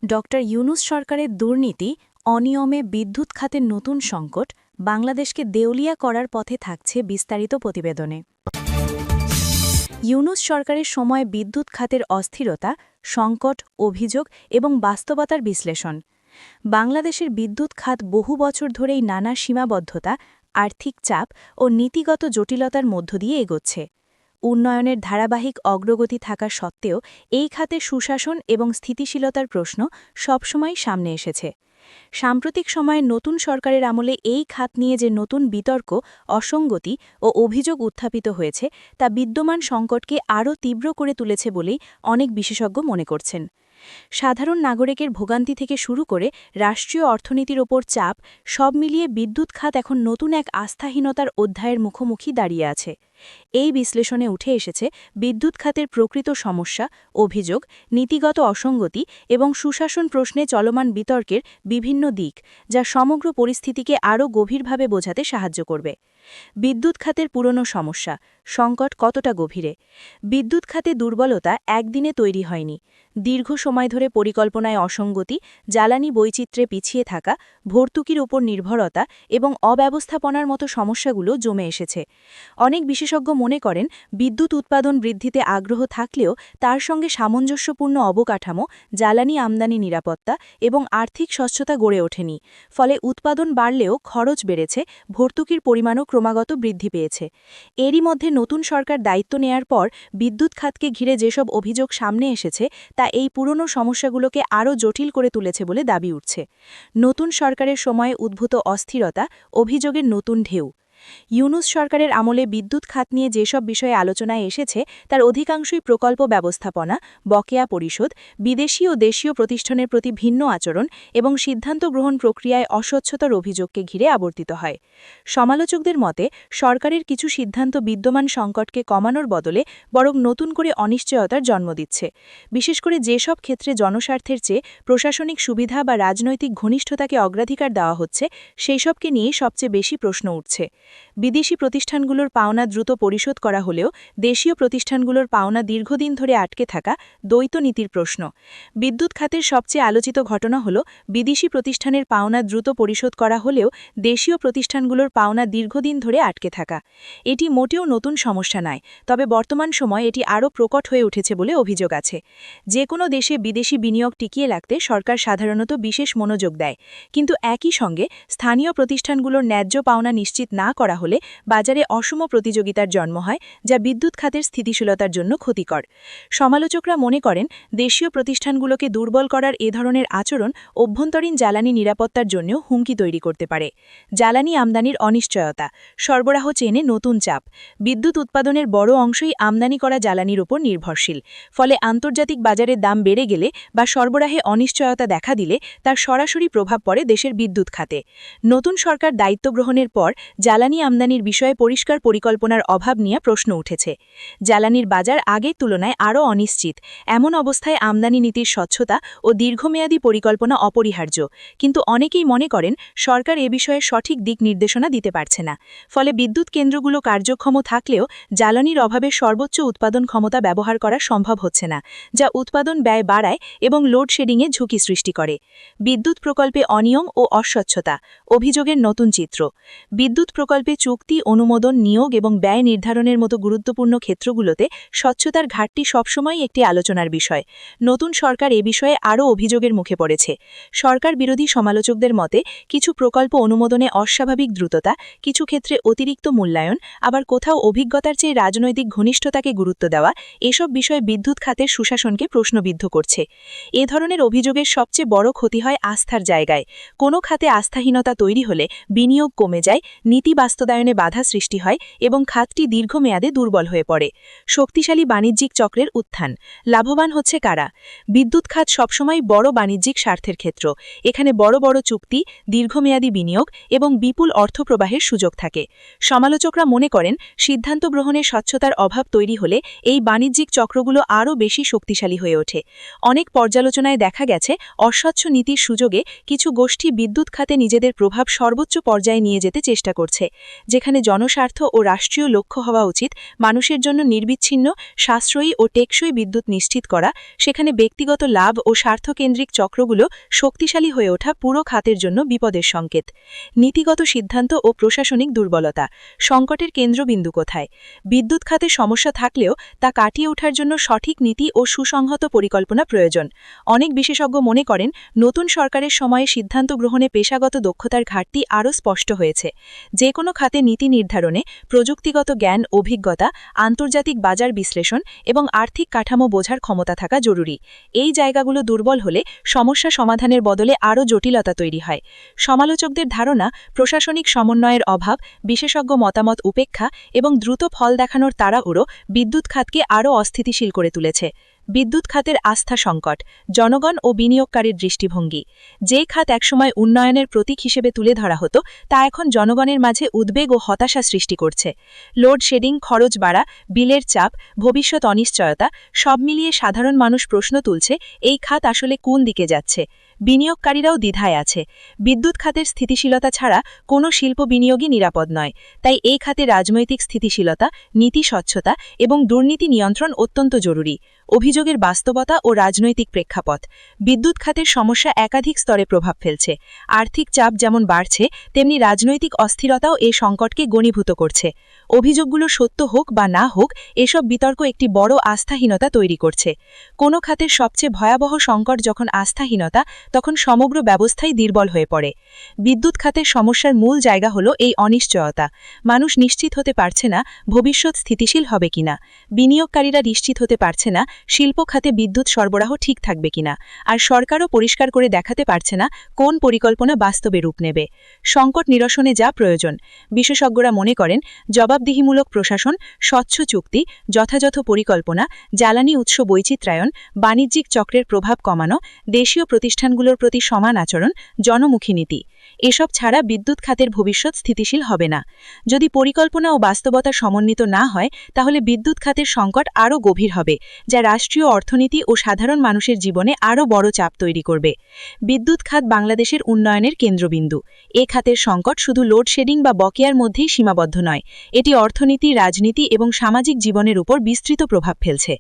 Doctor Yunus সরকারের দুর্নীতি, অনিয়মে বিদ্যুৎ খাতের নতুন সংকট বাংলাদেশকে দেউলিয়া করার পথে থাকছে বিস্তারিত প্রতিবেদনে। ইউনূস সরকারের সময় বিদ্যুৎ খাতের অস্থিরতা, সংকট, অভিযোগ এবং বাস্তবতার বিশ্লেষণ। বাংলাদেশের বিদ্যুৎ খাত বহু বছর ধরেই নানা সীমাবদ্ধতা, আর্থিক চাপ ও নীতিগত জটিলতার মধ্য দিয়ে এগোচ্ছে। উন্নয়নের ধারাবাহিক অগ্রগতি থাকা সত্ত্বেও এই খাতে সুশাসন এবং স্থিতিশীলতার প্রশ্ন সবসময় সামনে এসেছে। সাম্প্রতিক সময়ে নতুন সরকারের আমলে এই খাত নিয়ে যে নতুন বিতর্ক, অসঙ্গতি ও অভিযোগ উত্থাপিত হয়েছে তা বিদ্যমান সংকটকে আরও তীব্র করে তুলেছে বলেই অনেক বিশেষজ্ঞ মনে করছেন। সাধারণ নাগরিকের ভোগান্তি থেকে শুরু করে রাষ্ট্রীয় অর্থনীতির ওপর চাপ, সব মিলিয়ে বিদ্যুৎ খাত এখন নতুন এক আস্থাহীনতার অধ্যায়ের মুখোমুখি দাঁড়িয়ে আছে। এই বিশ্লেষণে উঠে এসেছে বিদ্যুৎ খাতের প্রকৃত সমস্যা, অভিযোগ, নীতিগত অসঙ্গতি এবং সুশাসন প্রশ্নে চলমান বিতর্কের বিভিন্ন দিক, যা সমগ্র পরিস্থিতিকে আরও গভীরভাবে বোঝাতে সাহায্য করবে। বিদ্যুৎ খাতের পুরনো সমস্যা, সংকট কতটা গভীরে? বিদ্যুৎ খাতে দুর্বলতা একদিনে তৈরি হয়নি। দীর্ঘ সময় ধরে পরিকল্পনায় অসঙ্গতি, জ্বালানি বৈচিত্র্যে পিছিয়ে থাকা, ভর্তুকির উপর নির্ভরতা এবং অব্যবস্থাপনার মতো সমস্যাগুলো জমে এসেছে। অনেক বিশেষজ্ঞ মনে করেন, বিদ্যুৎ উৎপাদন বৃদ্ধিতে আগ্রহ থাকলেও তার সঙ্গে সামঞ্জস্যপূর্ণ অবকাঠামো, জ্বালানি আমদানি নিরাপত্তা এবং আর্থিক স্বচ্ছতা গড়ে ওঠেনি। ফলে উৎপাদন বাড়লেও খরচ বেড়েছে, ভর্তুকির পরিমাণও ক্রমাগত বৃদ্ধি পেয়েছে। এরই মধ্যে নতুন সরকার দায়িত্ব নেয়ার পর বিদ্যুৎ খাতকে ঘিরে যেসব অভিযোগ সামনে এসেছে তা এই পুরনো সমস্যাগুলোকে আরও জটিল করে তুলেছে বলে দাবি উঠছে। নতুন সরকারের সময়ে উদ্ভূত অস্থিরতা, অভিযোগের নতুন ঢেউ। ইউনূস সরকারের আমলে বিদ্যুৎ খাত নিয়ে যেসব বিষয়ে আলোচনায় এসেছে তার অধিকাংশই প্রকল্প ব্যবস্থাপনা, বকেয়া পরিশোধ, বিদেশি ও দেশীয় প্রতিষ্ঠানের প্রতি ভিন্ন আচরণ এবং সিদ্ধান্ত গ্রহণ প্রক্রিয়ায় অস্বচ্ছতার অভিযোগকে ঘিরে আবর্তিত হয়। সমালোচকদের মতে, সরকারের কিছু সিদ্ধান্ত বিদ্যমান সংকটকে কমানোর বদলে বরং নতুন করে অনিশ্চয়তার জন্ম দিচ্ছে। বিশেষ করে যেসব ক্ষেত্রে জনস্বার্থের চেয়ে প্রশাসনিক সুবিধা বা রাজনৈতিক ঘনিষ্ঠতাকে অগ্রাধিকার দেওয়া হচ্ছে, সেই সবকে নিয়ে সবচেয়ে বেশি প্রশ্ন উঠছে। বিদেশি প্রতিষ্ঠানগুলোর পাওনা দ্রুত পরিশোধ করা হলেও দেশীয় প্রতিষ্ঠানগুলোর পাওনা দীর্ঘদিন ধরে আটকে থাকা, দ্বৈত নীতির প্রশ্ন। বিদ্যুৎ খাতের সবচেয়ে আলোচিত ঘটনা হল বিদেশি প্রতিষ্ঠানের পাওনা দ্রুত পরিশোধ করা হলেও দেশীয় প্রতিষ্ঠানগুলোর পাওনা দীর্ঘদিন ধরে আটকে থাকা। এটি মোটেও নতুন সমস্যা নয়, তবে বর্তমান সময়ে এটি আরও প্রকট হয়ে উঠেছে বলে অভিযোগ আছে। যে কোনো দেশে বিদেশি বিনিয়োগ টিকিয়ে রাখতে সরকার সাধারণত বিশেষ মনোযোগ দেয়, কিন্তু একই সঙ্গে স্থানীয় প্রতিষ্ঠানগুলোর ন্যায্য পাওনা নিশ্চিত না করা হলে বাজারে অসম প্রতিযোগিতার জন্ম হয়, যা বিদ্যুৎ খাতের স্থিতিশীলতার জন্য ক্ষতিকর। সমালোচকরা মনে করেন, দেশীয় প্রতিষ্ঠানগুলোকে দুর্বল করার এ ধরনের আচরণ অভ্যন্তরীণ জ্বালানি নিরাপত্তার জন্যও হুমকি তৈরি করতে পারে। জ্বালানি আমদানির অনিশ্চয়তা, সরবরাহ চেনে নতুন চাপ। বিদ্যুৎ উৎপাদনের বড় অংশই আমদানি করা জ্বালানির উপর নির্ভরশীল। ফলে আন্তর্জাতিক বাজারে দাম বেড়ে গেলে বা সরবরাহে অনিশ্চয়তা দেখা দিলে তার সরাসরি প্রভাব পড়ে দেশের বিদ্যুৎ খাতে। নতুন সরকার দায়িত্ব গ্রহণের পর জ্বালানি আমদানির বিষয়ে পরিষ্কার পরিকল্পনার অভাব নিয়ে প্রশ্ন উঠেছে। জ্বালানির বাজার আগের তুলনায় আরও অনিশ্চিত। এমন অবস্থায় আমদানি নীতির স্বচ্ছতা ও দীর্ঘমেয়াদী পরিকল্পনা অপরিহার্য। কিন্তু অনেকেই মনে করেন, সরকার এ বিষয়ে সঠিক দিক নির্দেশনা দিতে পারছে না। ফলে বিদ্যুৎ কেন্দ্রগুলো কার্যক্ষম থাকলেও জ্বালানির অভাবে সর্বোচ্চ উৎপাদন ক্ষমতা ব্যবহার করা সম্ভব হচ্ছে না, যা উৎপাদন ব্যয় বাড়ায় এবং লোডশেডিংয়ে ঝুঁকি সৃষ্টি করে। বিদ্যুৎ প্রকল্পে অনিয়ম ও অস্বচ্ছতা, অভিযোগের নতুন চিত্র। বিদ্যুৎ প্রকল্পে চুক্তি, অনুমোদন, নিয়োগ এবং ব্যয় নির্ধারণের মতো গুরুত্বপূর্ণ ক্ষেত্রগুলোতে স্বচ্ছতার ঘাটতি সবসময়ই একটি আলোচনার বিষয়। নতুন সরকার এ বিষয়ে আরও অভিযোগের মুখে পড়েছে। সরকার বিরোধী সমালোচকদের মতে, কিছু প্রকল্প অনুমোদনে অস্বাভাবিক দ্রুততা, কিছু ক্ষেত্রে অতিরিক্ত মূল্যায়ন, আবার কোথাও অভিজ্ঞতার চেয়ে রাজনৈতিক ঘনিষ্ঠতাকে গুরুত্ব দেওয়া, এসব বিষয় বিদ্যুৎ খাতের সুশাসনকে প্রশ্নবিদ্ধ করছে। এ ধরনের অভিযোগের সবচেয়ে বড় ক্ষতি হয় আস্থার জায়গায়। কোনো খাতে আস্থাহীনতা তৈরি হলে বিনিয়োগ কমে যায়, নীতি বাস্তবায়নে বাধা সৃষ্টি হয় এবং খাতটি দীর্ঘমেয়াদে দুর্বল হয়ে পড়ে। শক্তিশালী বাণিজ্যিক চক্রের উত্থান। লাভবান হচ্ছে কারা? বিদ্যুৎ খাত সবসময় বড় বাণিজ্যিক স্বার্থের ক্ষেত্র। এখানে বড় বড় চুক্তি, দীর্ঘমেয়াদী বিনিয়োগ এবং বিপুল অর্থপ্রবাহের সুযোগ থাকে। সমালোচকরা মনে করেন, সিদ্ধান্ত গ্রহণে স্বচ্ছতার অভাব তৈরি হলে এই বাণিজ্যিক চক্রগুলো আরও বেশি শক্তিশালী হয়ে ওঠে। অনেক পর্যালোচনায় দেখা গেছে, অস্বচ্ছ নীতির সুযোগে কিছু গোষ্ঠী বিদ্যুৎ খাতে নিজেদের প্রভাব সর্বোচ্চ পর্যায়ে নিয়ে যেতে চেষ্টা করছে। যেখানে জনস্বার্থ ও রাষ্ট্রীয় লক্ষ্য হওয়া উচিত মানুষের জন্য নির্বিচ্ছিন্ন, সাশ্রয়ী ও টেকসই বিদ্যুৎ নিশ্চিত করা, সেখানে ব্যক্তিগত লাভ ও স্বার্থকেন্দ্রিক চক্রগুলো শক্তিশালী হয়ে ওঠা পুরো খাতের জন্য বিপদের সংকেত। নীতিগত সিদ্ধান্ত ও প্রশাসনিক দুর্বলতা। সংকটের কেন্দ্রবিন্দু কোথায়? বিদ্যুৎ খাতে সমস্যা থাকলেও তা কাটিয়ে ওঠার জন্য সঠিক নীতি ও সুসংহত পরিকল্পনা প্রয়োজন। অনেক বিশেষজ্ঞ মনে করেন, নতুন সরকারের সময়ে সিদ্ধান্ত গ্রহণে পেশাগত দক্ষতার ঘাটতি আরও স্পষ্ট হয়েছে। যে কোনো খাতে নীতি নির্ধারণে প্রযুক্তিগত জ্ঞান, অভিজ্ঞতা, আন্তর্জাতিক বাজার বিশ্লেষণ এবং আর্থিক কাঠামো বোঝার ক্ষমতা থাকা জরুরি। এই জায়গাগুলো দুর্বল হলে সমস্যা সমাধানের বদলে আরও জটিলতা তৈরি হয়। সমালোচকদের ধারণা, প্রশাসনিক সমন্বয়ের অভাব, বিশেষজ্ঞ মতামত উপেক্ষা এবং দ্রুত ফল দেখানোর তাড়াহুড়ো বিদ্যুৎ খাতকে আরও অস্থিতিশীল করে তুলেছে। বিদ্যুৎ খাতের আস্থা সংকট, জনগণ ও বিনিয়োগকারীর দৃষ্টিভঙ্গি। যে খাত একসময় উন্নয়নের প্রতীক হিসেবে তুলে ধরা হতো, তা এখন জনগণের মাঝে উদ্বেগ ও হতাশা সৃষ্টি করছে। লোডশেডিং, খরচ বাড়া, বিলের চাপ, ভবিষ্যৎ অনিশ্চয়তা সব মিলিয়ে সাধারণ মানুষ প্রশ্ন তুলছে, এই খাত আসলে কোন দিকে যাচ্ছে। বিনিয়োগকারীরাও দ্বিধায় আছে। বিদ্যুৎ খাতের স্থিতিশীলতা ছাড়া কোনো শিল্প বিনিয়োগই নিরাপদ নয়। তাই এই খাতে রাজনৈতিক স্থিতিশীলতা, নীতি স্বচ্ছতা এবং দুর্নীতি নিয়ন্ত্রণ অত্যন্ত জরুরি। অভিযোগের বাস্তবতা ও রাজনৈতিক প্রেক্ষাপট। বিদ্যুৎ খাতের সমস্যা একাধিক স্তরে প্রভাব ফেলছে। আর্থিক চাপ যেমন বাড়ছে, তেমনি রাজনৈতিক অস্থিরতাও এই সংকটকে ঘনীভূত করছে। অভিযোগগুলো সত্য হোক বা না হোক, এসব বিতর্ক একটি বড় আস্থাহীনতা তৈরি করছে। কোনো খাতের সবচেয়ে ভয়াবহ সংকট যখন আস্থাহীনতা, তখন সমগ্র ব্যবস্থাই দুর্বল হয়ে পড়ে। বিদ্যুৎ খাতের সমস্যার মূল জায়গা হল এই অনিশ্চয়তা। মানুষ নিশ্চিত হতে পারছে না ভবিষ্যৎ স্থিতিশীল হবে কিনা। বিনিয়োগকারীরা নিশ্চিত হতে পারছে না শিল্প খাতে বিদ্যুৎ সরবরাহ ঠিক থাকবে কিনা। আর সরকারও পরিষ্কার করে দেখাতে পারছে না কোন পরিকল্পনা বাস্তবে রূপ নেবে। সংকট নিরসনে যা প্রয়োজন। বিশেষজ্ঞরা মনে করেন, জবাবদিহিমূলক প্রশাসন, স্বচ্ছ চুক্তি, যথাযথ পরিকল্পনা, জ্বালানি উৎস বৈচিত্র্যায়ন, বাণিজ্যিক চক্রের প্রভাব কমানো, দেশীয় প্রতিষ্ঠানগুলোর প্রতি সমান আচরণ, জনমুখী নীতি। এসব ছাড়া বিদ্যুৎ খাতের ভবিষ্যৎ স্থিতিশীল হবে না। যদি পরিকল্পনা ও বাস্তবতা সমন্বিত না হয়, তাহলে বিদ্যুৎ খাতের সংকট আরও গভীর হবে, যা রাষ্ট্রীয় অর্থনীতি ও সাধারণ মানুষের জীবনে আরও বড় চাপ তৈরি করবে। বিদ্যুৎ খাত বাংলাদেশের উন্নয়নের কেন্দ্রবিন্দু। এ খাতের সংকট শুধু লোডশেডিং বা বকেয়ার মধ্যেই সীমাবদ্ধ নয়, এটি অর্থনীতি, রাজনীতি এবং সামাজিক জীবনের উপর বিস্তৃত প্রভাব ফেলছে।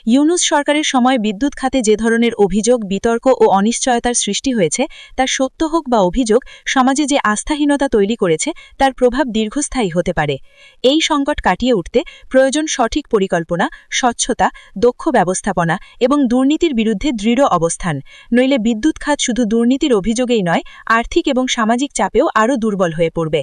ইউনূস সরকারের সময় বিদ্যুৎ খাতে যে ধরনের অভিযোগ, বিতর্ক ও অনিশ্চয়তার সৃষ্টি হয়েছে, তা সত্য হোক বা অভিযোগ, সমাজে যে আস্থাহীনতা তৈরি করেছে, তার প্রভাব দীর্ঘস্থায়ী হতে পারে। এই সংকট কাটিয়ে উঠতে প্রয়োজন সঠিক পরিকল্পনা, স্বচ্ছতা, দক্ষ ব্যবস্থাপনা এবং দুর্নীতির বিরুদ্ধে দৃঢ় অবস্থান। নইলে বিদ্যুৎ খাত শুধু দুর্নীতির অভিযোগেই নয়, আর্থিক এবং সামাজিক চাপেও আরও দুর্বল হয়ে পড়বে।